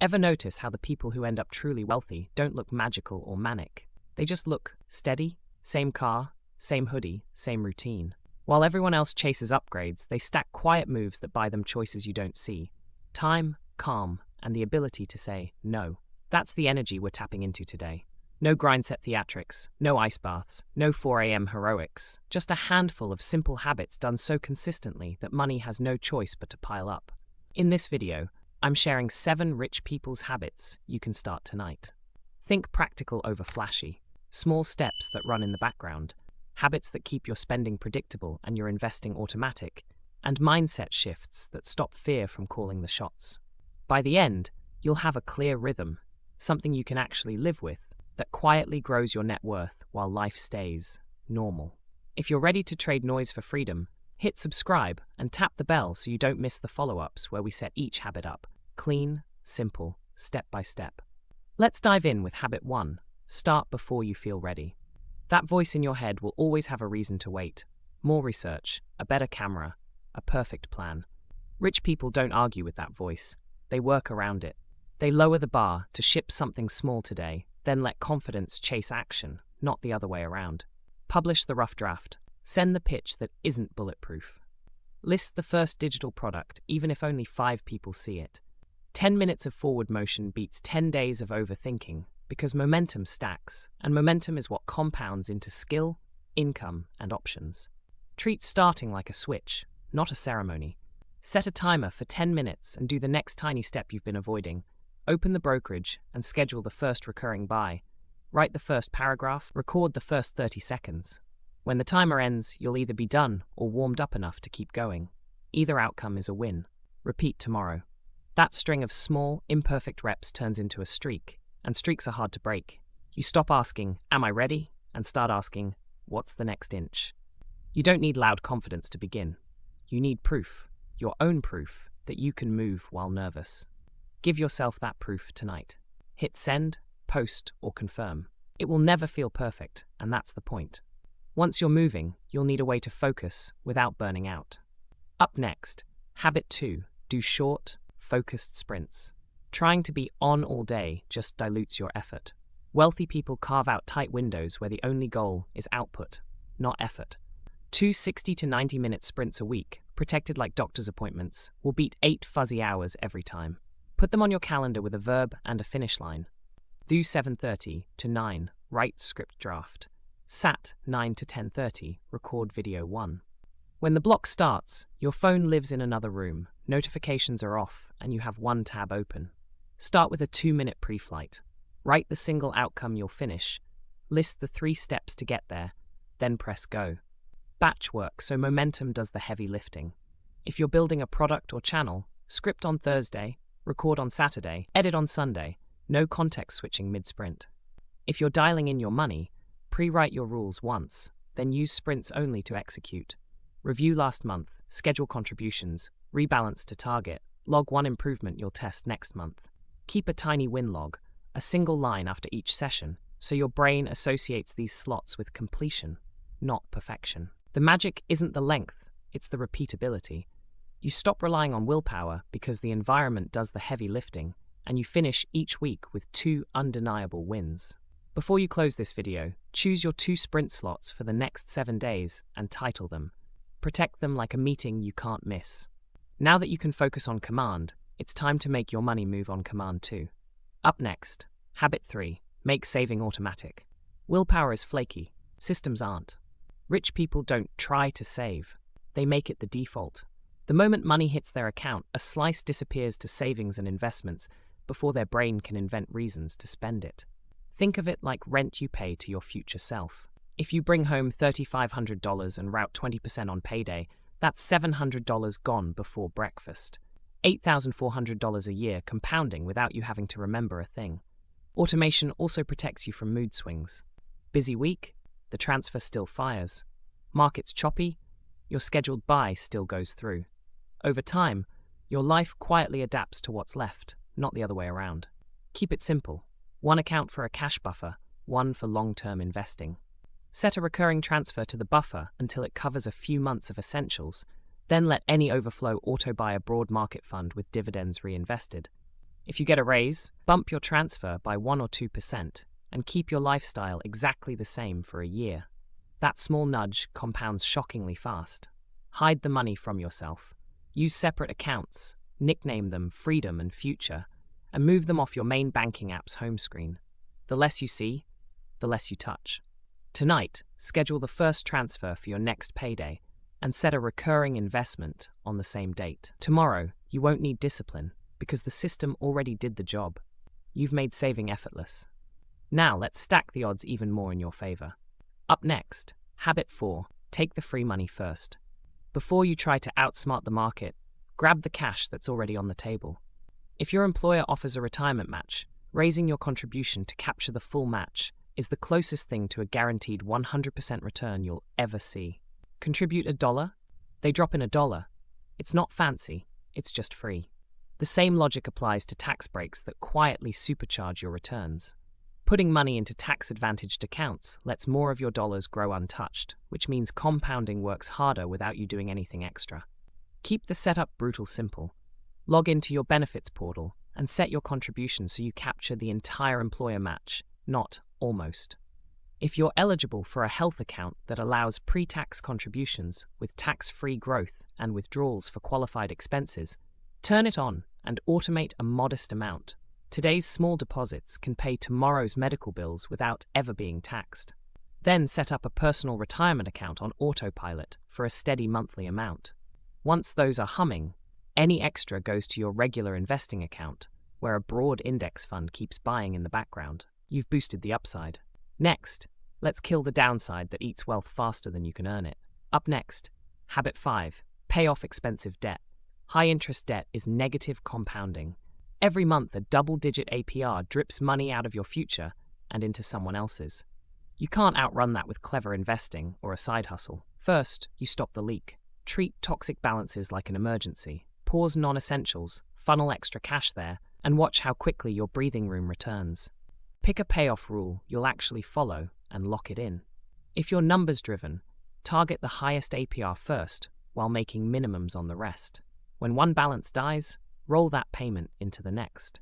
Ever notice how the people who end up truly wealthy don't look magical or manic? They just look steady, same car, same hoodie, same routine. While everyone else chases upgrades, they stack quiet moves that buy them choices you don't see. Time, calm, and the ability to say no. That's the energy we're tapping into today. No grindset theatrics, no ice baths, no 4 a.m. heroics, just a handful of simple habits done so consistently that money has no choice but to pile up. In this video, I'm sharing 7 rich people's habits you can start tonight. Think practical over flashy, small steps that run in the background, habits that keep your spending predictable and your investing automatic, and mindset shifts that stop fear from calling the shots. By the end, you'll have a clear rhythm, something you can actually live with, that quietly grows your net worth while life stays normal. If you're ready to trade noise for freedom, hit subscribe and tap the bell so you don't miss the follow-ups where we set each habit up, clean, simple, step by step. Let's dive in with habit 1, start before you feel ready. That voice in your head will always have a reason to wait. More research, a better camera, a perfect plan. Rich people don't argue with that voice. They work around it. They lower the bar to ship something small today, then let confidence chase action, not the other way around. Publish the rough draft. Send the pitch that isn't bulletproof. List the first digital product, even if only 5 people see it. 10 minutes of forward motion beats 10 days of overthinking, because momentum stacks, and momentum is what compounds into skill, income, and options. Treat starting like a switch, not a ceremony. Set a timer for 10 minutes and do the next tiny step you've been avoiding. Open the brokerage and schedule the first recurring buy. Write the first paragraph, record the first 30 seconds. When the timer ends, you'll either be done or warmed up enough to keep going. Either outcome is a win. Repeat tomorrow. That string of small, imperfect reps turns into a streak, and streaks are hard to break. You stop asking, "Am I ready?" and start asking, "What's the next inch?" You don't need loud confidence to begin. You need proof, your own proof, that you can move while nervous. Give yourself that proof tonight. Hit send, post, or confirm. It will never feel perfect, and that's the point. Once you're moving, you'll need a way to focus without burning out. Up next, habit 2, do short, focused sprints. Trying to be on all day just dilutes your effort. Wealthy people carve out tight windows where the only goal is output, not effort. 2 60 to 90-minute sprints a week, protected like doctor's appointments, will beat 8 fuzzy hours every time. Put them on your calendar with a verb and a finish line. Do 7:30 to 9, write script draft. Sat 9 to 10:30, record video 1. When the block starts, your phone lives in another room, notifications are off, and you have one tab open. Start with a 2-minute pre-flight. Write the single outcome you'll finish. List the 3 steps to get there, then press go. Batch work, so momentum does the heavy lifting. If you're building a product or channel, script on Thursday, record on Saturday, edit on Sunday, no context switching mid-sprint. If you're dialing in your money, pre-write your rules once, then use sprints only to execute. Review last month, schedule contributions, rebalance to target, log 1 improvement you'll test next month. Keep a tiny win log, a single line after each session, so your brain associates these slots with completion, not perfection. The magic isn't the length, it's the repeatability. You stop relying on willpower because the environment does the heavy lifting, and you finish each week with 2 undeniable wins. Before you close this video, choose your 2 sprint slots for the next 7 days and title them. Protect them like a meeting you can't miss. Now that you can focus on command, it's time to make your money move on command too. Up next, habit 3, make saving automatic. Willpower is flaky, systems aren't. Rich people don't try to save, they make it the default. The moment money hits their account, a slice disappears to savings and investments before their brain can invent reasons to spend it. Think of it like rent you pay to your future self. If you bring home $3,500 and route 20% on payday, that's $700 gone before breakfast. $8,400 a year compounding without you having to remember a thing. Automation also protects you from mood swings. Busy week? The transfer still fires. Markets choppy? Your scheduled buy still goes through. Over time, your life quietly adapts to what's left, not the other way around. Keep it simple. 1 account for a cash buffer, 1 for long-term investing. Set a recurring transfer to the buffer until it covers a few months of essentials, then let any overflow auto-buy a broad market fund with dividends reinvested. If you get a raise, bump your transfer by 1 or 2% and keep your lifestyle exactly the same for a year. That small nudge compounds shockingly fast. Hide the money from yourself. Use separate accounts, nickname them Freedom and Future, and move them off your main banking app's home screen. The less you see, the less you touch. Tonight, schedule the first transfer for your next payday and set a recurring investment on the same date. Tomorrow, you won't need discipline because the system already did the job. You've made saving effortless. Now let's stack the odds even more in your favor. Up next, Habit 4, take the free money first. Before you try to outsmart the market, grab the cash that's already on the table. If your employer offers a retirement match, raising your contribution to capture the full match is the closest thing to a guaranteed 100% return you'll ever see. Contribute $1, they drop in $1. It's not fancy, it's just free. The same logic applies to tax breaks that quietly supercharge your returns. Putting money into tax-advantaged accounts lets more of your dollars grow untouched, which means compounding works harder without you doing anything extra. Keep the setup brutal simple. Log into your benefits portal and set your contribution so you capture the entire employer match, not almost. If you're eligible for a health account that allows pre-tax contributions with tax-free growth and withdrawals for qualified expenses, turn it on and automate a modest amount. Today's small deposits can pay tomorrow's medical bills without ever being taxed. Then set up a personal retirement account on autopilot for a steady monthly amount. Once those are humming, any extra goes to your regular investing account, where a broad index fund keeps buying in the background. You've boosted the upside. Next, let's kill the downside that eats wealth faster than you can earn it. Up next, Habit 5, pay off expensive debt. High-interest debt is negative compounding. Every month, a double-digit APR drips money out of your future and into someone else's. You can't outrun that with clever investing or a side hustle. First, you stop the leak. Treat toxic balances like an emergency. Pause non-essentials, funnel extra cash there, and watch how quickly your breathing room returns. Pick a payoff rule you'll actually follow and lock it in. If you're numbers-driven, target the highest APR first while making minimums on the rest. When one balance dies, roll that payment into the next.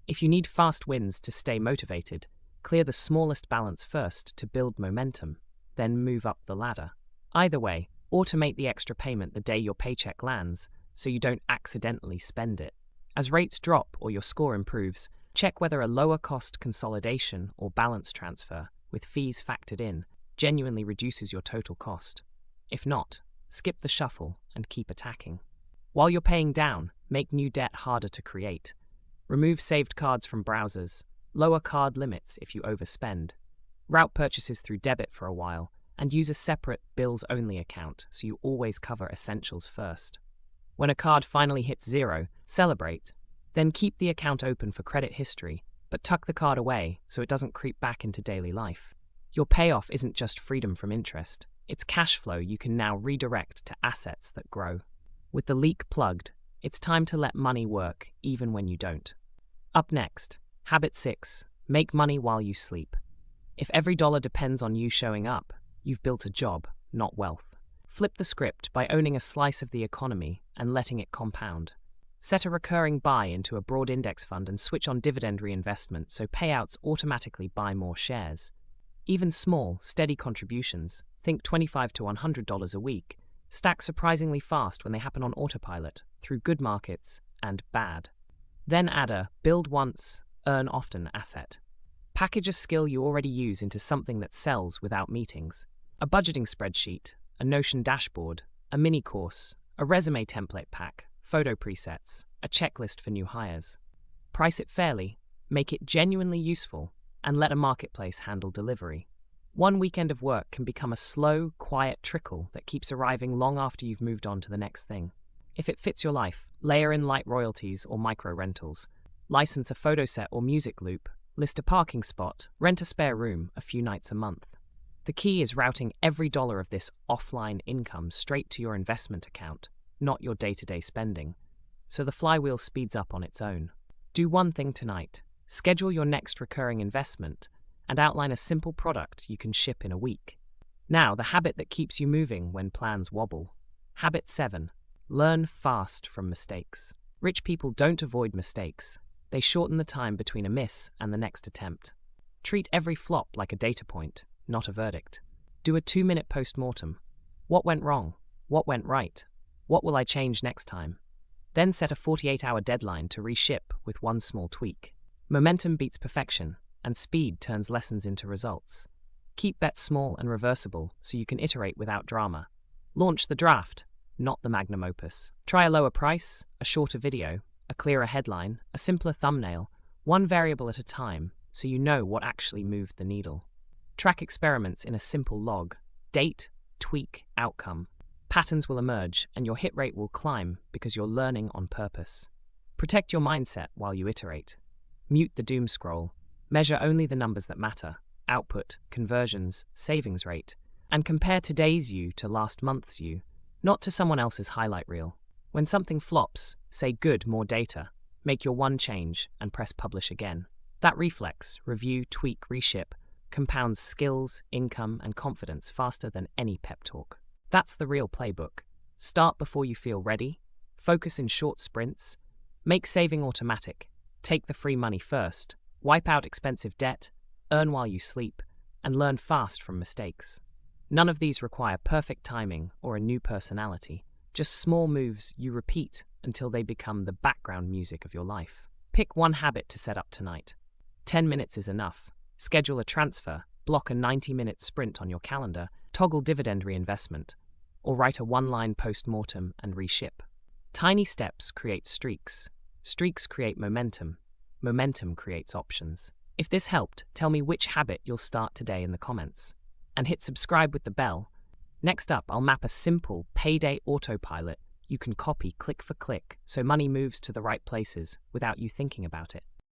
If you need fast wins to stay motivated, clear the smallest balance first to build momentum, then move up the ladder. Either way, automate the extra payment the day your paycheck lands so you don't accidentally spend it. As rates drop or your score improves, check whether a lower-cost consolidation or balance transfer, with fees factored in, genuinely reduces your total cost. If not, skip the shuffle and keep attacking. While you're paying down, make new debt harder to create. Remove saved cards from browsers, lower card limits if you overspend, route purchases through debit for a while, and use a separate bills-only account so you always cover essentials first. When a card finally hits zero, celebrate. Then keep the account open for credit history, but tuck the card away so it doesn't creep back into daily life. Your payoff isn't just freedom from interest, it's cash flow you can now redirect to assets that grow. With the leak plugged, it's time to let money work even when you don't. Up next, Habit 6, make money while you sleep. If every dollar depends on you showing up, you've built a job, not wealth. Flip the script by owning a slice of the economy and letting it compound. Set a recurring buy into a broad index fund and switch on dividend reinvestment so payouts automatically buy more shares. Even small, steady contributions, think $25 to $100 a week, stack surprisingly fast when they happen on autopilot, through good markets and bad. Then add a build once, earn often asset. Package a skill you already use into something that sells without meetings. A budgeting spreadsheet, a Notion dashboard, a mini course, a resume template pack, photo presets, a checklist for new hires. Price it fairly, make it genuinely useful, and let a marketplace handle delivery. One weekend of work can become a slow, quiet trickle that keeps arriving long after you've moved on to the next thing. If it fits your life, layer in light royalties or micro rentals. License a photo set or music loop, list a parking spot, rent a spare room a few nights a month. The key is routing every dollar of this offline income straight to your investment account, not your day-to-day spending, so the flywheel speeds up on its own. Do one thing tonight. Schedule your next recurring investment and outline a simple product you can ship in a week. Now, the habit that keeps you moving when plans wobble. Habit 7. Learn fast from mistakes. Rich people don't avoid mistakes. They shorten the time between a miss and the next attempt. Treat every flop like a data point, not a verdict. Do a 2-minute post-mortem. What went wrong? What went right? What will I change next time? Then set a 48-hour deadline to reship with one small tweak. Momentum beats perfection, and speed turns lessons into results. Keep bets small and reversible so you can iterate without drama. Launch the draft, not the magnum opus. Try a lower price, a shorter video, a clearer headline, a simpler thumbnail, one variable at a time so you know what actually moved the needle. Track experiments in a simple log. Date, tweak, outcome. Patterns will emerge and your hit rate will climb because you're learning on purpose. Protect your mindset while you iterate. Mute the doom scroll. Measure only the numbers that matter: output, conversions, savings rate, and compare today's you to last month's you, not to someone else's highlight reel. When something flops, say good, more data. Make your one change and press publish again. That reflex, review, tweak, reship, compounds skills, income, and confidence faster than any pep talk. That's the real playbook. Start before you feel ready. Focus in short sprints. Make saving automatic. Take the free money first. Wipe out expensive debt. Earn while you sleep. And learn fast from mistakes. None of these require perfect timing or a new personality. Just small moves you repeat until they become the background music of your life. Pick one habit to set up tonight. 10 minutes is enough. Schedule a transfer, block a 90-minute sprint on your calendar, toggle dividend reinvestment, or write a one-line post-mortem and reship. Tiny steps create streaks. Streaks create momentum. Momentum creates options. If this helped, tell me which habit you'll start today in the comments. And hit subscribe with the bell. Next up, I'll map a simple payday autopilot you can copy click for click so money moves to the right places without you thinking about it.